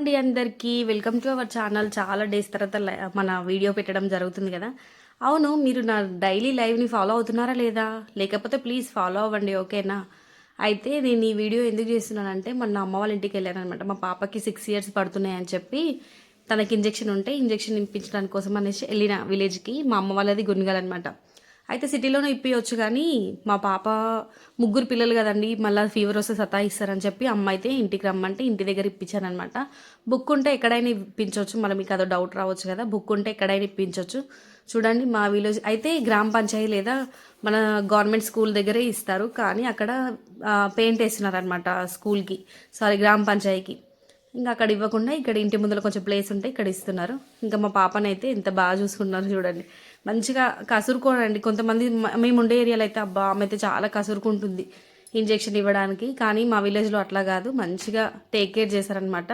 అండి అందరికీ welcome to our channel. చాలా డేస్ తర్వాత మన వీడియో పెట్టడం జరుగుతుంది కదా. అవును, మీరు నా డైలీ లైవ్ని ఫాలో అవుతున్నారా లేదా? లేకపోతే ప్లీజ్ ఫాలో అవ్వండి, ఓకేనా? అయితే నేను ఈ వీడియో ఎందుకు చేస్తున్నానంటే మొన్న అమ్మ వాళ్ళ ఇంటికి వెళ్ళాను అనమాట. మా పాపకి 6 years పడుతున్నాయి అని చెప్పి తనకి ఇంజెక్షన్ ఉంటే ఇంజెక్షన్ ఇప్పించడానికి కోసం అనేసి వెళ్ళిన విలేజ్కి. మా అమ్మ వాళ్ళది గుణగలనమాట. అయితే సిటీలోనే ఇప్పించవచ్చు కానీ మా పాప ముగ్గురు పిల్లలు కదండి, మళ్ళీ ఫీవర్ వస్తే సతాయిస్తారని చెప్పి అమ్మ అయితే ఇంటికి రమ్మంటే ఇంటి దగ్గర ఇప్పించాను అనమాట. బుక్ ఉంటే ఎక్కడైనా ఇప్పించవచ్చు, మళ్ళీ మీకు అదో డౌట్ రావచ్చు కదా. బుక్ ఉంటే ఎక్కడైనా ఇప్పించవచ్చు. చూడండి, మా విలేజ్ అయితే గ్రామ పంచాయతీ లేదా మన గవర్నమెంట్ స్కూల్ దగ్గరే ఇస్తారు, కానీ అక్కడ పెయింట్ వేస్తున్నారు అనమాట స్కూల్కి, సారీ గ్రామ పంచాయతీకి. ఇంకా అక్కడ ఇవ్వకుండా ఇక్కడ ఇంటి ముందర కొంచెం ప్లేస్ ఉంటే ఇక్కడ ఇస్తున్నారు. ఇంకా మా పాపనైతే ఎంత బాగా చూసుకుంటున్నారు చూడండి. మంచిగా కసురుకోనండి. కొంతమంది మేము ఉండే ఏరియాలో అయితే అబ్బా ఆమె అయితే చాలా కసురుకుంటుంది ఇంజెక్షన్ ఇవ్వడానికి, కానీ మా విలేజ్లో అట్లా కాదు, మంచిగా టేక్ కేర్ చేశారనమాట.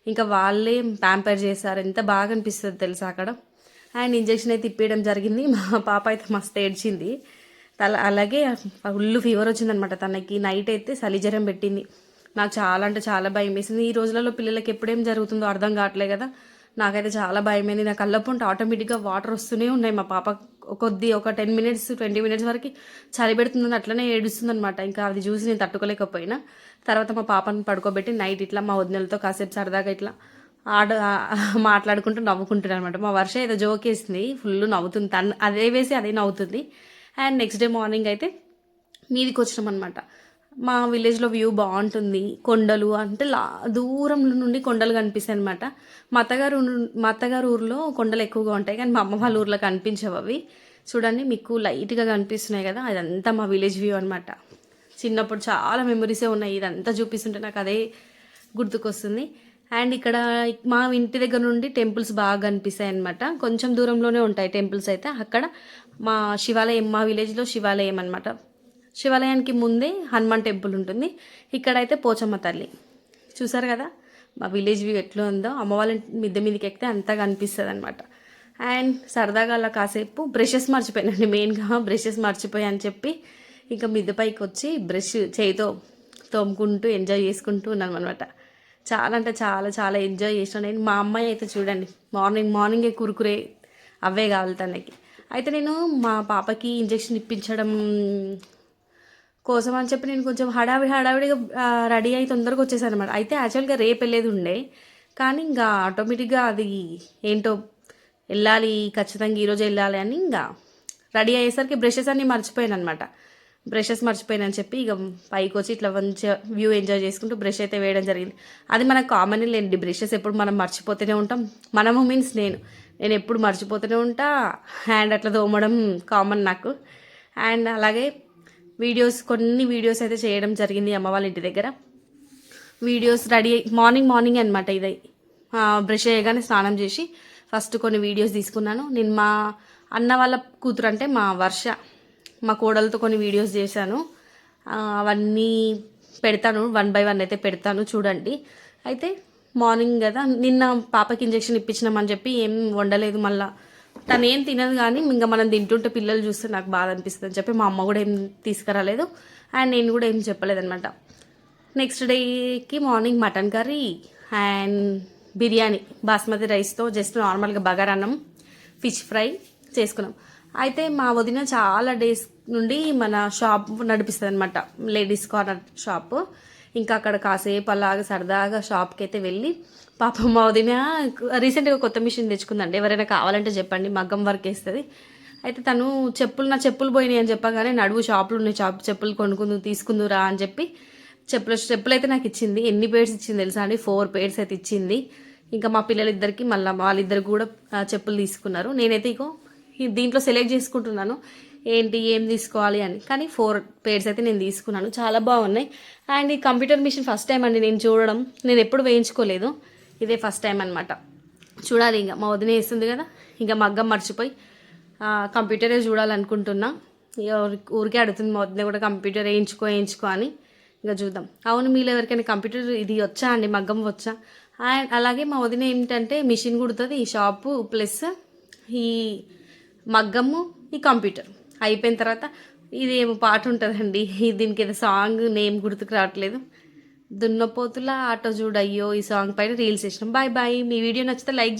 ఇంకా వాళ్ళే ప్యాంపర్ చేశారు. ఎంత బాగా అనిపిస్తుంది తెలుసా అక్కడ. అండ్ ఇంజెక్షన్ అయితే ఇప్పేయడం జరిగింది. మా పాప అయితే మస్తు ఏడ్చింది. అలాగే ఫుల్ ఫీవర్ వచ్చిందనమాట తనకి. నైట్ అయితే చలి జ్వరం పెట్టింది. నాకు చాలా అంటే చాలా భయం వేసింది. ఈ రోజులలో పిల్లలకి ఎప్పుడేం జరుగుతుందో అర్థం కావట్లేదు కదా. నాకైతే చాలా భయమైంది. నా కళ్ళప్పుంటే ఆటోమేటిక్గా వాటర్ వస్తూనే ఉన్నాయి. మా పాప ఒక 10 minutes 20 minutes వరకు చలి పెడుతుందని అట్లనే ఏడుస్తుంది అనమాట. ఇంకా అది చూసి నేను తట్టుకోలేకపోయినా తర్వాత మా పాపని పడుకోబెట్టి నైట్ ఇట్లా మా వదినలతో కాసేపు సరదాగా ఇట్లా మాట్లాడుకుంటూ నవ్వుకుంటున్నాను అనమాట. మా వర్ష ఏదో జోక్ వేసింది, ఫుల్ నవ్వుతుంది తను, అదే వేసి అదే నవ్వుతుంది. అండ్ నెక్స్ట్ డే మార్నింగ్ అయితే మీదికి వచ్చినాం అనమాట. మా విలేజ్లో వ్యూ బాగుంటుంది. కొండలు అంటే దూరం నుండి కొండలు కనిపిస్తాయి అనమాట. మా అత్తగారు ఊర్లో కొండలు ఎక్కువగా ఉంటాయి, కానీ మా అమ్మ వాళ్ళ ఊర్లో కనిపించవు అవి. చూడండి, మీకు లైట్గా కనిపిస్తున్నాయి కదా, అదంతా మా విలేజ్ వ్యూ అనమాట. చిన్నప్పుడు చాలా మెమరీసే ఉన్నాయి. ఇదంతా చూపిస్తుంటే నాకు అదే గుర్తుకొస్తుంది. అండ్ ఇక్కడ మా ఇంటి దగ్గర నుండి టెంపుల్స్ బాగా కనిపిస్తాయి అనమాట. కొంచెం దూరంలోనే ఉంటాయి టెంపుల్స్ అయితే. అక్కడ మా శివాలయం, మా విలేజ్లో శివాలయం అనమాట. శివాలయానికి ముందే హనుమాన్ టెంపుల్ ఉంటుంది. ఇక్కడైతే పోచమ్మ తల్లి. చూసారు కదా మా విలేజ్ వ్యూ ఎట్లా ఉందో. అమ్మ వాళ్ళ మిద్దె మీదకి ఎక్కితే అంతగా అనిపిస్తుంది అనమాట. అండ్ సరదాగా అలా కాసేపు బ్రషెస్ మర్చిపోయానండి. మెయిన్గా బ్రషెస్ మర్చిపోయా అని చెప్పి ఇంకా మిద్దె పైకి వచ్చి బ్రష్ చేయితో తోముకుంటూ ఎంజాయ్ చేసుకుంటూ ఉన్నాను అనమాట. చాలా అంటే చాలా చాలా ఎంజాయ్ చేసాను నేను. మా అమ్మాయి అయితే చూడండి, మార్నింగే కురుకురే అవే కావాలి తనకి. అయితే నేను మా పాపకి ఇంజెక్షన్ ఇప్పించడం కోసం అని చెప్పి నేను కొంచెం హడావిడిగా రెడీ అయి తొందరగా వచ్చేసాను అనమాట. అయితే యాక్చువల్గా రేపు వెళ్ళేది ఉండే, కానీ ఇంకా ఆటోమేటిక్గా అది ఏంటో వెళ్ళాలి, ఖచ్చితంగా ఈరోజు వెళ్ళాలి అని ఇంకా రెడీ అయ్యేసరికి బ్రషెస్ అన్నీ మర్చిపోయాను అనమాట. బ్రషెస్ మర్చిపోయానని చెప్పి ఇక పైకి వచ్చి ఇట్లా మంచిగా వ్యూ ఎంజాయ్ చేసుకుంటూ బ్రష్ అయితే వేయడం జరిగింది. అది మనకు కామన్ లేండి, బ్రషెస్ ఎప్పుడు మనం మర్చిపోతూనే ఉంటాం. మనము మీన్స్ నేను ఎప్పుడు మర్చిపోతూనే ఉంటా. హ్యాండ్ అట్లా తోమడం కామన్ నాకు. అండ్ అలాగే కొన్ని వీడియోస్ అయితే చేయడం జరిగింది అమ్మ వాళ్ళ ఇంటి దగ్గర. వీడియోస్ రెడీ మార్నింగ్ అనమాట. ఇది బ్రష్ చేయగానే స్నానం చేసి ఫస్ట్ కొన్ని వీడియోస్ తీసుకున్నాను. నేను మా అన్న వాళ్ళ కూతురు అంటే మా వర్ష, మా కోడలతో కొన్ని వీడియోస్ చేశాను. అవన్నీ పెడతాను, 1 by 1 అయితే పెడతాను చూడండి. అయితే మార్నింగ్ కదా, నిన్న పాపకి ఇంజెక్షన్ ఇప్పించినామని చెప్పి ఏం వండలేదు. మళ్ళీ తను ఏం తినదు, కానీ ఇంకా మనం తింటుంటే పిల్లలు చూస్తే నాకు బాధ అనిపిస్తుంది అని చెప్పి మా అమ్మ కూడా ఏం తీసుకురాలేదు. అండ్ నేను కూడా ఏం చెప్పలేదన్నమాట. నెక్స్ట్ డేకి morning mutton curry and biryani basmati రైస్తో జస్ట్ నార్మల్గా బగారన్నం, ఫిష్ ఫ్రై చేసుకున్నాం. అయితే మా వదిన చాలా డేస్ నుండి మన షాప్ నడిపిస్తుంది అనమాట, లేడీస్ కార్నర్ షాప్. ఇంకా అక్కడ కాసేపు అలాగా సరదాగా షాప్కి అయితే వెళ్ళి, పాపం మా వదిన రీసెంట్గా కొత్త మిషన్ తెచ్చుకుందండి. ఎవరైనా కావాలంటే చెప్పండి, మగ్గం వర్క్ వేస్తుంది. అయితే తను నా చెప్పులు పోయినాయి అని చెప్పగానే నడువు షాపులు ఉన్నాయి, చెప్పులు తీసుకుందురా అని చెప్పి చెప్పులు అయితే నాకు ఇచ్చింది. ఎన్ని పేర్స్ ఇచ్చింది తెలుసా అండి? 4 pairs అయితే ఇచ్చింది. ఇంకా మా పిల్లలిద్దరికి మళ్ళీ వాళ్ళిద్దరు కూడా చెప్పులు తీసుకున్నారు. నేనైతే దీంట్లో సెలెక్ట్ చేసుకుంటున్నాను ఏం తీసుకోవాలి అని. కానీ 4 pairs అయితే నేను తీసుకున్నాను, చాలా బాగున్నాయి. అండ్ ఈ కంప్యూటర్ మిషన్ ఫస్ట్ టైం అండి నేను చూడడం. నేను ఎప్పుడు వేయించుకోలేదు, ఇదే ఫస్ట్ టైం అనమాట. చూడాలి, ఇంకా మా వదిన వేస్తుంది కదా, ఇంకా మగ్గం మర్చిపోయి కంప్యూటరే చూడాలనుకుంటున్నా. ఊరికే అడుగుతుంది మా వదిన కూడా, కంప్యూటర్ వేయించుకో అని. ఇంకా చూద్దాం. అవును, మీలో ఎవరికైనా కంప్యూటర్ ఇది వచ్చా అండి, మగ్గం వచ్చా? అండ్ అలాగే మా వదిన ఏంటంటే మిషన్ కుడుతుంది, ఈ షాపు ప్లస్ ఈ మగ్గము, ఈ కంప్యూటర్ అయిపోయిన తర్వాత ఇదేమో పాట ఉంటుందండి, దీనికి ఏదో సాంగ్ నేమ్ గుర్తుకు రావట్లేదు. దున్నపోతుల ఆటో చూడయ్యో ఈ సాంగ్ పైన రీల్స్ వేసినాం. Bye bye. మీ వీడియో నచ్చితే లైక్